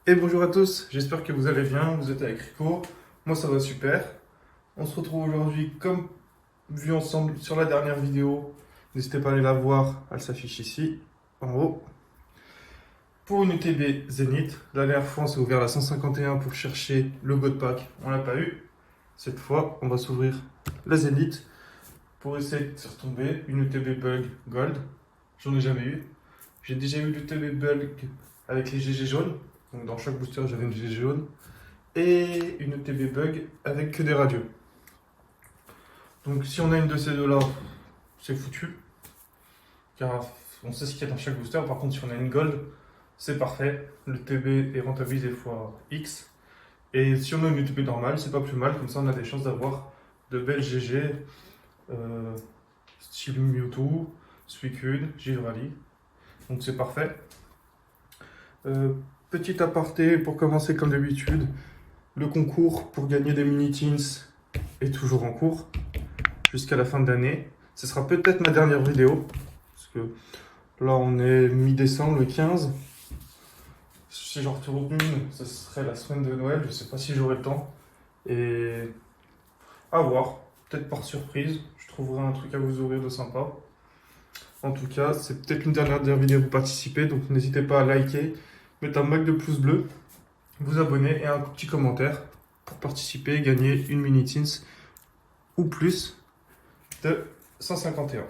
Et bonjour à tous, j'espère que vous allez bien, vous êtes avec Rico, moi ça va super. On se retrouve aujourd'hui comme vu ensemble sur la dernière vidéo. N'hésitez pas à aller la voir, elle s'affiche ici, en haut. Pour une UTB Zénith, la dernière fois on s'est ouvert la 151 pour chercher le God Pack, on l'a pas eu. Cette fois on va s'ouvrir la Zénith pour essayer de se retomber une UTB Bug Gold. J'en ai jamais eu. J'ai déjà eu l'UTB Bug avec les GG jaunes, donc dans chaque booster j'avais une GG jaune. Et une TB Bug avec que des radios. Donc si on a une de ces deux-là, c'est foutu. Car on sait ce qu'il y a dans chaque booster. Par contre, si on a une Gold, c'est parfait. Le TB est rentabilisé fois X. Et si on a une UTB normale, c'est pas plus mal. Comme ça, on a des chances d'avoir de belles GG. euh, Style Mewtwo, Suicune, Givrali. Donc c'est parfait. Euh, Petit aparté pour commencer comme d'habitude. Le concours pour gagner des mini-teens est toujours en cours jusqu'à la fin de l'année. Ce sera peut-être ma dernière vidéo, parce que là on est mi-décembre, le 15. Si j'en retourne une, ce serait la semaine de Noël, je sais pas si j'aurai le temps. Et à voir, peut-être par surprise, je trouverai un truc à vous ouvrir de sympa. En tout cas, c'est peut-être une dernière vidéo pour participer, donc n'hésitez pas à liker, mettre un max de pouces bleus, vous abonner et un petit commentaire pour participer et gagner une mini-teens ou plus de 151.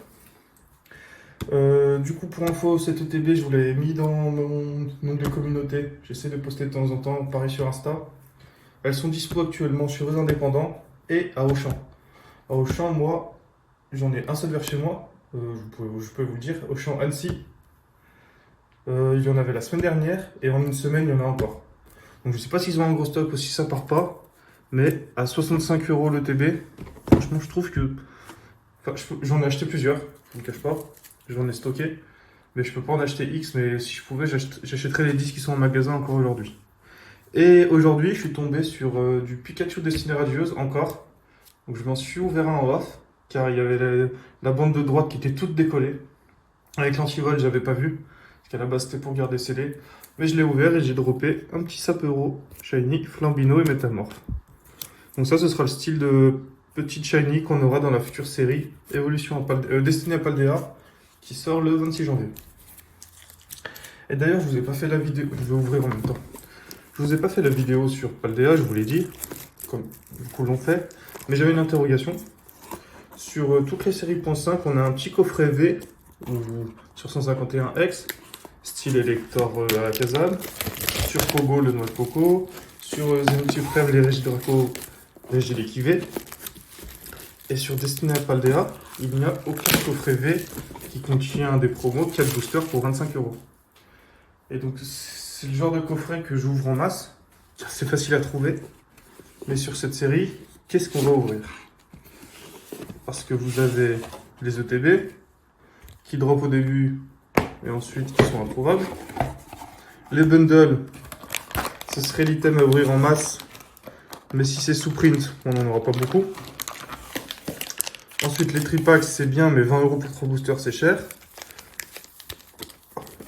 Du coup, pour info, cette ETB, je vous l'avais mis dans mon nombre de communauté. J'essaie de poster de temps en temps, pareil sur Insta. Elles sont dispo actuellement sur les indépendants et à Auchan. À Auchan, moi, j'en ai un seul vers chez moi. Je peux vous le dire, Auchan Annecy. Il y en avait la semaine dernière et en une semaine, il y en a encore. Donc, je sais pas s'ils ont un gros stock ou si ça part pas. Mais à 65 € le TB, franchement, je trouve que. Enfin, j'en ai acheté plusieurs, je ne vous cache pas. J'en ai stocké. Mais je peux pas en acheter X, mais si je pouvais, j'achèterais les 10 qui sont en magasin encore aujourd'hui. Et aujourd'hui, je suis tombé sur du Pikachu Destiné Radieuse encore. Donc je m'en suis ouvert un en off, car il y avait la bande de droite qui était toute décollée. Avec l'antivol, j'avais pas vu, parce qu'à la base c'était pour garder scellé. Mais je l'ai ouvert et j'ai droppé un petit Sapero, Shiny, Flambino et Métamorphe. Donc ça, ce sera le style de petite Shiny qu'on aura dans la future série Évolution Destinée à Paldea, qui sort le 26 janvier. Et d'ailleurs, je vous ai pas fait la vidéo. Je vais ouvrir en même temps. Je vous ai pas fait la vidéo sur Paldea, je vous l'ai dit, comme beaucoup l'ont fait. Mais j'avais une interrogation. Sur toutes les séries .5, on a un petit coffret V sur 151X, style Elector à la Kazan. Sur Pogo, le noix de coco. Sur Zenith Supreme, les Regidraco, Regiléquivé. Et sur Destiné à Paldea, il n'y a aucun coffret V qui contient des promos 4 boosters pour 25 €. Et donc, c'est le genre de coffret que j'ouvre en masse. C'est facile à trouver. Mais sur cette série, qu'est-ce qu'on va ouvrir? Parce que vous avez les ETB qui drop au début et ensuite qui sont introuvables. Les bundles, ce serait l'item à ouvrir en masse. Mais si c'est sous print, on n'en aura pas beaucoup. Ensuite, les tripacks, c'est bien, mais 20 € pour 3 boosters, c'est cher.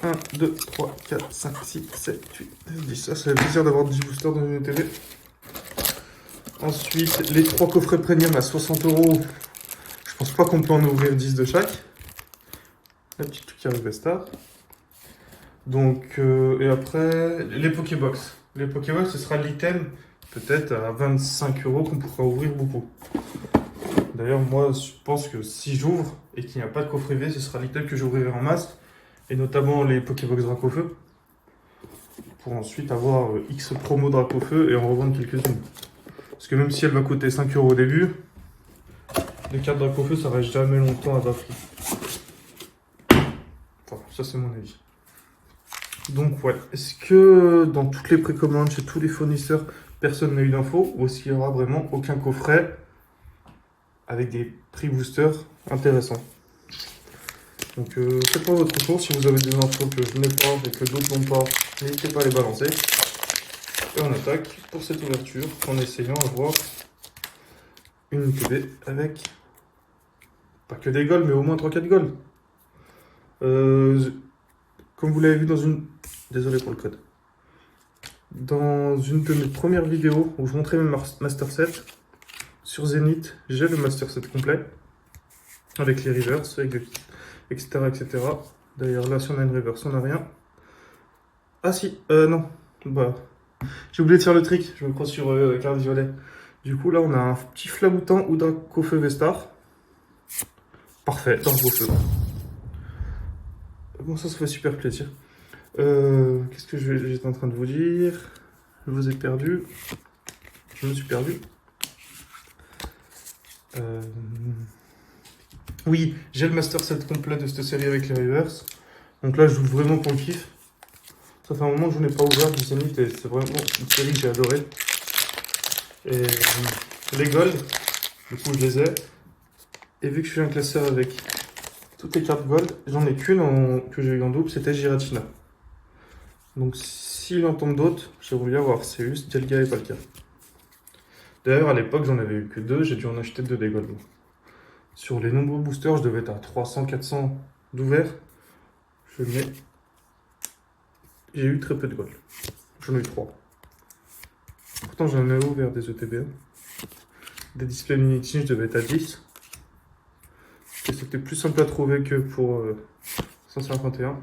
1, 2, 3, 4, 5, 6, 7, 8, 9, 10. Ça fait plaisir d'avoir 10 boosters dans une ETB. Ensuite, les 3 coffrets premium à 60 €. Je pense pas qu'on peut en ouvrir 10 de chaque. La petite truc qui arrive Star. Donc, et après, les Pokébox. Les Pokébox, ce sera l'item peut-être à 25 € qu'on pourra ouvrir beaucoup. D'ailleurs, moi, je pense que si j'ouvre et qu'il n'y a pas de coffret V, ce sera l'item que j'ouvrirai en masse. Et notamment les Pokébox Dracofeu. Pour ensuite avoir X promo Dracofeu et en revendre quelques-unes. Parce que même si elle va coûter 5 € au début, les cartes Dracofeu, ça reste jamais longtemps à bas prix. Enfin, ça c'est mon avis. Donc ouais, est-ce que dans toutes les précommandes, chez tous les fournisseurs, personne n'a eu d'infos? Ou est-ce qu'il n'y aura vraiment aucun coffret avec des prix boosters intéressants? Donc faites-moi votre retour si vous avez des infos que je n'ai pas et que d'autres n'ont pas. N'hésitez pas à les balancer. Et on attaque pour cette ouverture en essayant d'avoir une UTB avec pas que des golds, mais au moins 3-4 golds. Comme vous l'avez vu dans une... Désolé pour le code. Dans une de mes premières vidéos où je montrais mes Master Set, sur Zenith, j'ai le Master Set complet, avec les reverse, etc., etc. D'ailleurs, là, si on a une reverse, on n'a rien. Ah si, non. Bah, j'ai oublié de faire le trick, je me crois sur carte violet. Du coup, là, on a un petit flamoutant ou Dracofeu Vestar. Parfait, dans vos feux. Bon, ça fait super plaisir. Qu'est-ce que j'étais en train de vous dire? Je vous ai perdu. Je me suis perdu. Oui, j'ai le master set complet de cette série avec les reverse. Donc là, je joue vraiment pour le kiff. Ça fait un moment que je n'ai pas ouvert du Zenith et c'est vraiment une série que j'ai adorée. Et les gold, du coup, je les ai. Et vu que je suis un classeur avec toutes les cartes gold, j'en ai qu'une que j'ai eu en double, c'était Giratina. Donc s'il en tombe d'autres, j'aimerais bien voir Seus, Dialga et Palkia. D'ailleurs, à l'époque, j'en avais eu que 2, j'ai dû en acheter 2 des gold. Sur les nombreux boosters, je devais être à 300-400 d'ouvert. J'ai eu très peu de gold. J'en ai eu 3. Pourtant, j'en ai ouvert des ETB. Des displays Unity, je devais être à 10. Et c'était plus simple à trouver que pour 151.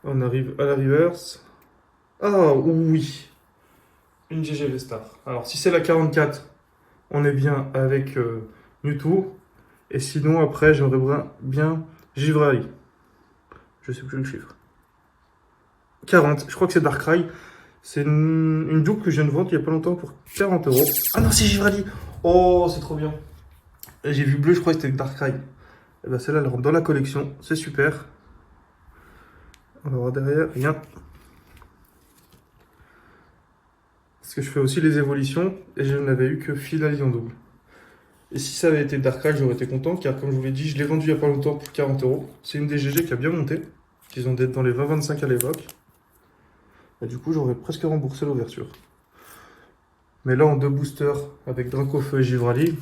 On arrive à la reverse. Ah oui, une GG Vestar. Alors si c'est la 44, on est bien avec Mewtwo. Et sinon après j'aimerais bien Givrali. Je sais plus le chiffre. 40, je crois que c'est Darkrai. C'est une double que je viens de vendre il y a pas longtemps pour 40 euros. Ah non, c'est Givrali. Oh, c'est trop bien. Et j'ai vu bleu, je crois que c'était Darkrai. Et ben celle-là, elle rentre dans la collection. C'est super. On va voir derrière, rien. Parce que je fais aussi les évolutions et je n'avais eu que Filali en double. Et si ça avait été Darkrai, j'aurais été content car comme je vous l'ai dit, je l'ai vendu il n'y a pas longtemps pour 40 euros. C'est une des GG qui a bien monté. Ils ont d'être dans les 20-25 à l'époque. Et du coup, j'aurais presque remboursé l'ouverture. Mais là, en 2 boosters avec Dracofeu et Givrali,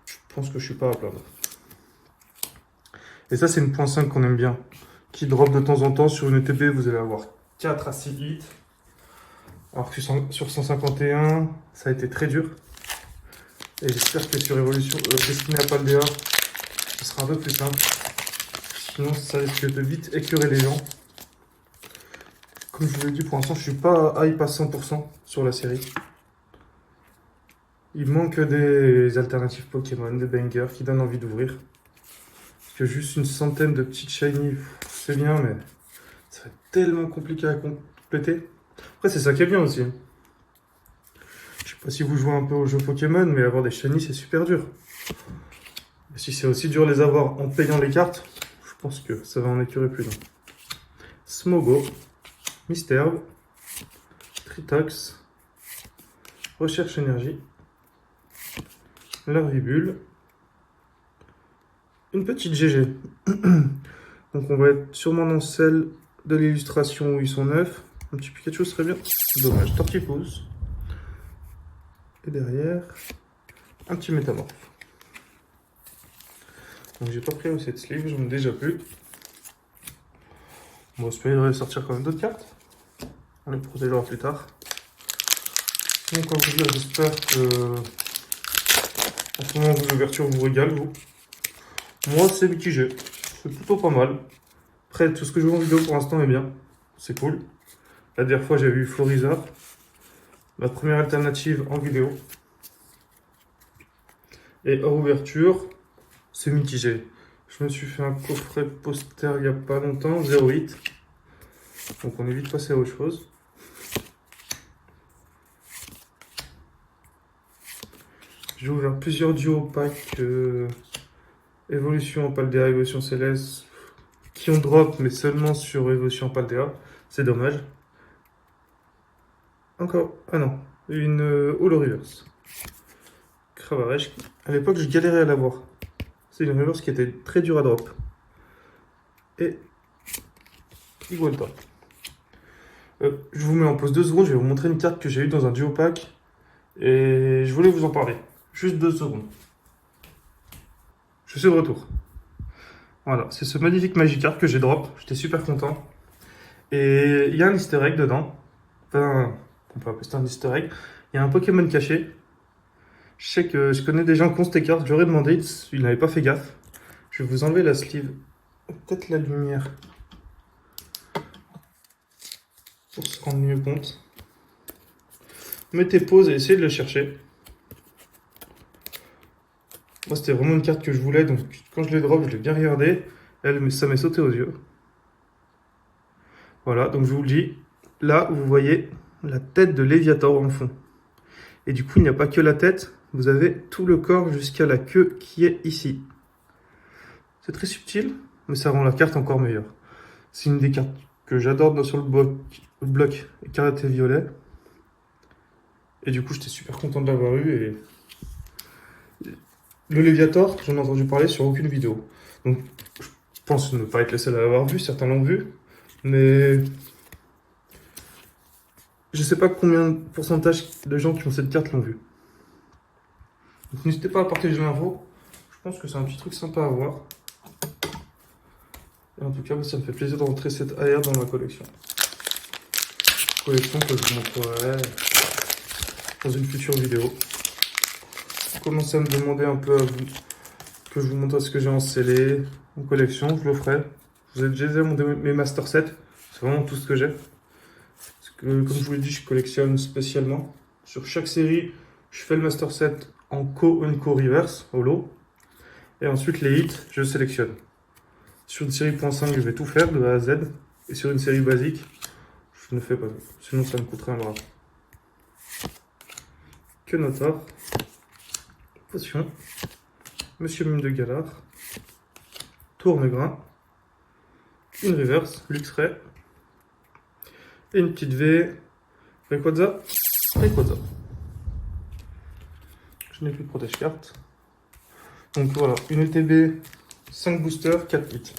je pense que je suis pas à plaindre. Et ça, c'est une .5 qu'on aime bien. Qui drop de temps en temps sur une ETB, vous allez avoir 4 à 6 hits. Alors que sur 151, ça a été très dur. Et j'espère que sur Evolution, destiné à Paldea, ce sera un peu plus simple. Sinon, ça risque de vite écœurer les gens. Comme je vous l'ai dit, pour l'instant, je suis pas hype à 100% sur la série. Il manque des alternatives Pokémon, des bangers qui donnent envie d'ouvrir. Parce que juste une centaine de petites shiny, c'est bien, mais ça va être tellement compliqué à compléter. Après, c'est ça qui est bien aussi. Je sais pas si vous jouez un peu aux jeux Pokémon, mais avoir des shiny, c'est super dur. Et si c'est aussi dur de les avoir en payant les cartes, je pense que ça va en écurer plus d'un. Smogo, Misterve, Tritox, Recherche Énergie, Larvibule, une petite GG. Donc on va être sûrement dans celle de l'illustration où ils sont neufs. Un petit Pikachu serait bien. Dommage, Tortipousse. Et derrière, un petit Métamorphe. Donc j'ai pas pris cette sleeve, j'en ai déjà plus. Bon, j'espère qu'il devrait sortir quand même d'autres cartes. On les protégera plus tard. Donc on vous dire, j'espère que en ce moment vos ouvertures vous régalent, vous. Moi c'est mitigé, c'est plutôt pas mal. Après tout ce que je vois en vidéo pour l'instant est bien, c'est cool. La dernière fois j'avais vu Florizard, ma première alternative en vidéo. Et hors ouverture, c'est mitigé. Je me suis fait un coffret poster il n'y a pas longtemps, 0,8. Donc on est vite passé à autre chose. J'ai ouvert plusieurs duos packs Évolution Paldea, Évolution Céleste, qui ont drop, mais seulement sur Évolution Paldea. C'est dommage. Encore, ah non, une Holo Reverse. Cravaresh. À l'époque, je galérais à l'avoir. C'est une reverse qui était très dure à drop. Et Igualta. Je vous mets en pause 2 secondes, je vais vous montrer une carte que j'ai eue dans un duo pack. Et je voulais vous en parler. Juste 2 secondes. Je suis de retour. Voilà, c'est ce magnifique Magikarp que j'ai drop. J'étais super content. Et il y a un easter egg dedans. Enfin, on peut appeler ça un easter egg. Il y a un Pokémon caché. Je sais que je connais des gens qui ont cette carte. J'aurais demandé, ils n'avaient pas fait gaffe. Je vais vous enlever la sleeve. Peut-être la lumière. Pour se rendre mieux compte. Mettez pause et essayez de le chercher. Moi, c'était vraiment une carte que je voulais. Donc, quand je l'ai drop, je l'ai bien regardé. Ça m'est sauté aux yeux. Voilà, donc je vous le dis. Là, vous voyez la tête de Léviator en fond. Et du coup, il n'y a pas que la tête. Vous avez tout le corps jusqu'à la queue qui est ici. C'est très subtil, mais ça rend la carte encore meilleure. C'est une des cartes que j'adore sur le bloc Écarlate et Violet. Et du coup, j'étais super content de l'avoir eu. Et le Léviator, j'en ai entendu parler sur aucune vidéo. Donc, je pense ne pas être le seul à l'avoir vu. Certains l'ont vu. Mais je sais pas combien de pourcentage de gens qui ont cette carte l'ont vu. Donc n'hésitez pas à partager l'info. Je pense que c'est un petit truc sympa à voir. Et en tout cas, ça me fait plaisir de rentrer cette AR dans ma collection. Collection que je vous montrerai dans une future vidéo. Commencez à me demander un peu à vous que je vous montre ce que j'ai en scellé, en collection, je le ferai. Vous avez déjà mes Master Set, c'est vraiment tout ce que j'ai. Parce que, comme je vous l'ai dit, je collectionne spécialement. Sur chaque série, je fais le Master Set en co reverse, holo. Et ensuite, les hits, je sélectionne. Sur une série .5, je vais tout faire de A à Z. Et sur une série basique, je ne fais pas. Sinon, ça me coûterait un bras. Kenotor. Potion. Monsieur Mime de Galar. Tournegrain. Une reverse, Luxray. Et une petite V. Rayquaza. Je n'ai plus de protège carte. Donc voilà, une ETB, 5 boosters, 4 hits.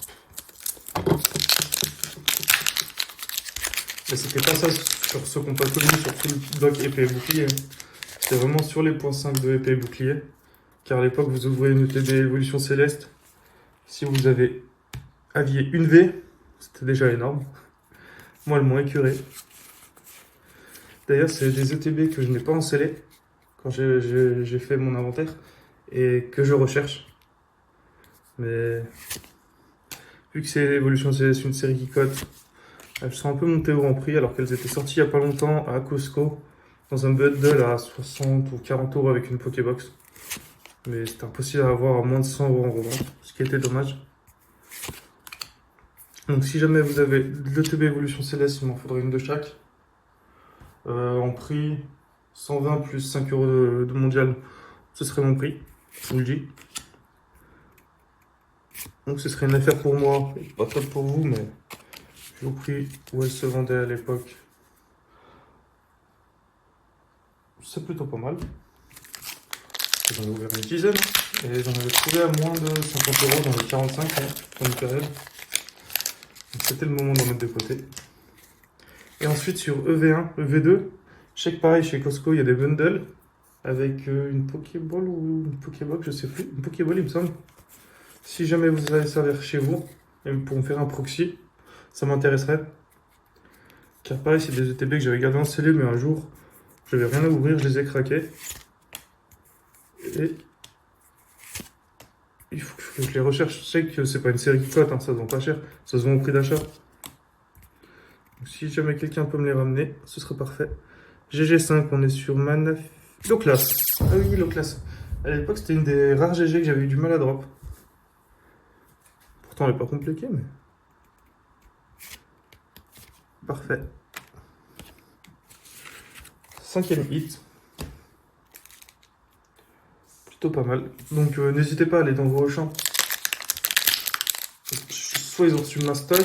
Mais c'était pas ça sur ce qu'on peut connu sur tout le bloc épée et bouclier. C'était vraiment sur les points 5 de épée et bouclier. Car à l'époque, vous ouvrez une ETB évolution céleste. Si vous aviez une V, c'était déjà énorme. Moi, elles m'ont écœuré. D'ailleurs, c'est des ETB que je n'ai pas encellé quand j'ai fait mon inventaire et que je recherche. Mais vu que c'est l'évolution céleste, une série qui cote, elles sont un peu montées au prix alors qu'elles étaient sorties il n'y a pas longtemps à Costco dans un bundle à 60 ou 40 euros avec une Pokébox. Mais c'était impossible à avoir à moins de 100 euros en revente, ce qui était dommage. Donc si jamais vous avez l'ETB évolution céleste, il m'en faudrait une de chaque. En prix, 120 plus 5 euros de mondial, ce serait mon prix, je vous le dis. Donc ce serait une affaire pour moi, et pas top pour vous, mais vu au prix où elle se vendait à l'époque, c'est plutôt pas mal. J'en ai ouvert une dizaine, et j'en avais trouvé à moins de 50 euros dans les 45 dans une période. Donc c'était le moment d'en mettre de côté. Et ensuite sur EV1, EV2, je sais que pareil chez Costco il y a des bundles avec une Pokéball ou une Pokébox, je sais plus, une Pokéball il me semble. Si jamais vous allez servir chez vous, pour me faire un proxy, ça m'intéresserait. Car pareil, c'est des ETB que j'avais gardé en scellé, mais un jour, j'avais rien à ouvrir, je les ai craqués. Et il faut que je les recherche. Je sais que c'est pas une série qui cote, hein, ça se vend pas cher, ça se vend au prix d'achat. Si jamais quelqu'un peut me les ramener, ce serait parfait. GG5, on est sur Loclas. Ah oui, Loclas. À l'époque, c'était une des rares GG que j'avais eu du mal à drop. Pourtant, elle n'est pas compliquée, mais... Parfait. 5e hit. Plutôt pas mal. Donc, n'hésitez pas à aller dans vos champs. Soit ils ont reçu ma stock,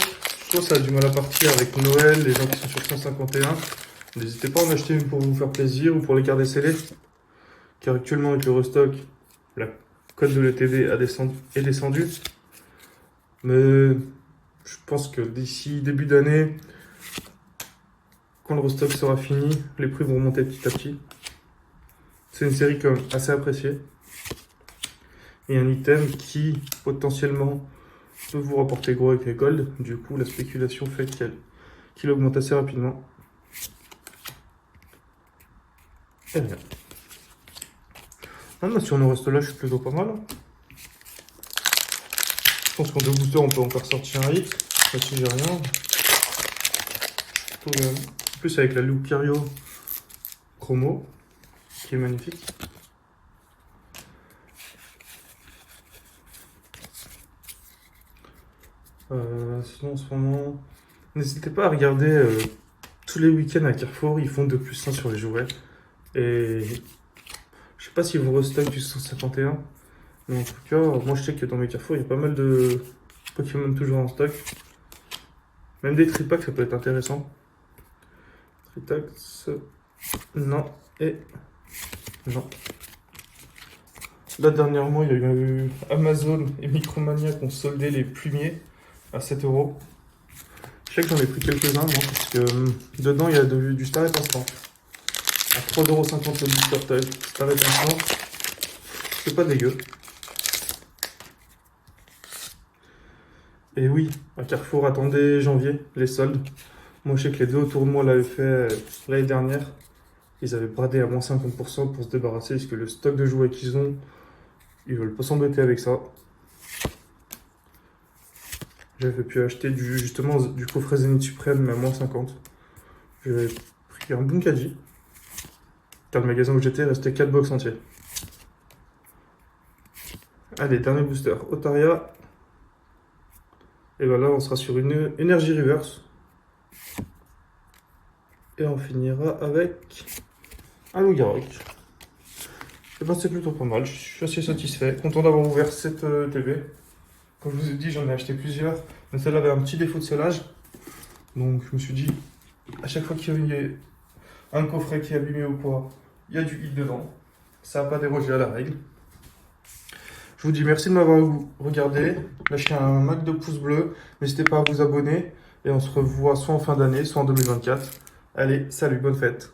soit ça a du mal à partir avec Noël, les gens qui sont sur 151. N'hésitez pas à en acheter une pour vous faire plaisir ou pour les garder scellés. Car actuellement, avec le restock, la cote de l'ETB est descendue. Mais je pense que d'ici début d'année, quand le restock sera fini, les prix vont monter petit à petit. C'est une série quand même assez appréciée. Et un item qui potentiellement peut vous rapporter gros avec les gold. Du coup, la spéculation fait qu'il augmente assez rapidement. Et rien. Ah, mais si on en reste là, je suis plutôt pas mal. Je pense qu'en 2 boosters, on peut encore sortir un hit. Là-dessus, j'ai rien. Plutôt bien. En plus, avec la Lucario Chromo, qui est magnifique. Sinon, en ce moment, n'hésitez pas à regarder tous les week-ends à Carrefour, ils font 2+1 sur les jouets. Et je sais pas s'ils vous restock du 151, mais en tout cas, moi je sais que dans mes Carrefour, il y a pas mal de Pokémon toujours en stock. Même des tripacks, ça peut être intéressant. Tritax, non, et non. Là, dernièrement, il y a eu Amazon et Micromania qui ont soldé les plumiers à 7 €. Je sais que j'en ai pris quelques-uns, moi, parce que dedans, il y a du Starlet Instant. À 3,50 € le booster taille. Starlet Instant, c'est pas dégueu. Et oui, à Carrefour, attendez janvier, les soldes. Moi, je sais que les 2 autour de moi l'avaient fait l'année dernière. Ils avaient bradé à moins 50% pour se débarrasser, parce que le stock de jouets qu'ils ont, ils veulent pas s'embêter avec ça. J'avais pu acheter justement du coffret Zénith Suprême à moins 50. J'avais pris un bon caddie. Car le magasin où j'étais, il restait 4 box entiers. Allez, dernier booster. Otaria. Et ben là, on sera sur une énergie reverse. Et on finira avec un Lougarok. Et ben c'est plutôt pas mal. Je suis assez satisfait. Content d'avoir ouvert cette TV. Comme je vous ai dit, j'en ai acheté plusieurs. Mais celle-là avait un petit défaut de scellage. Donc je me suis dit, à chaque fois qu'il y a un coffret qui est abîmé ou quoi, il y a du hit dedans. Ça n'a pas dérogé à la règle. Je vous dis merci de m'avoir regardé. Lâchez un max de pouces bleus. N'hésitez pas à vous abonner. Et on se revoit soit en fin d'année, soit en 2024. Allez, salut, bonne fête.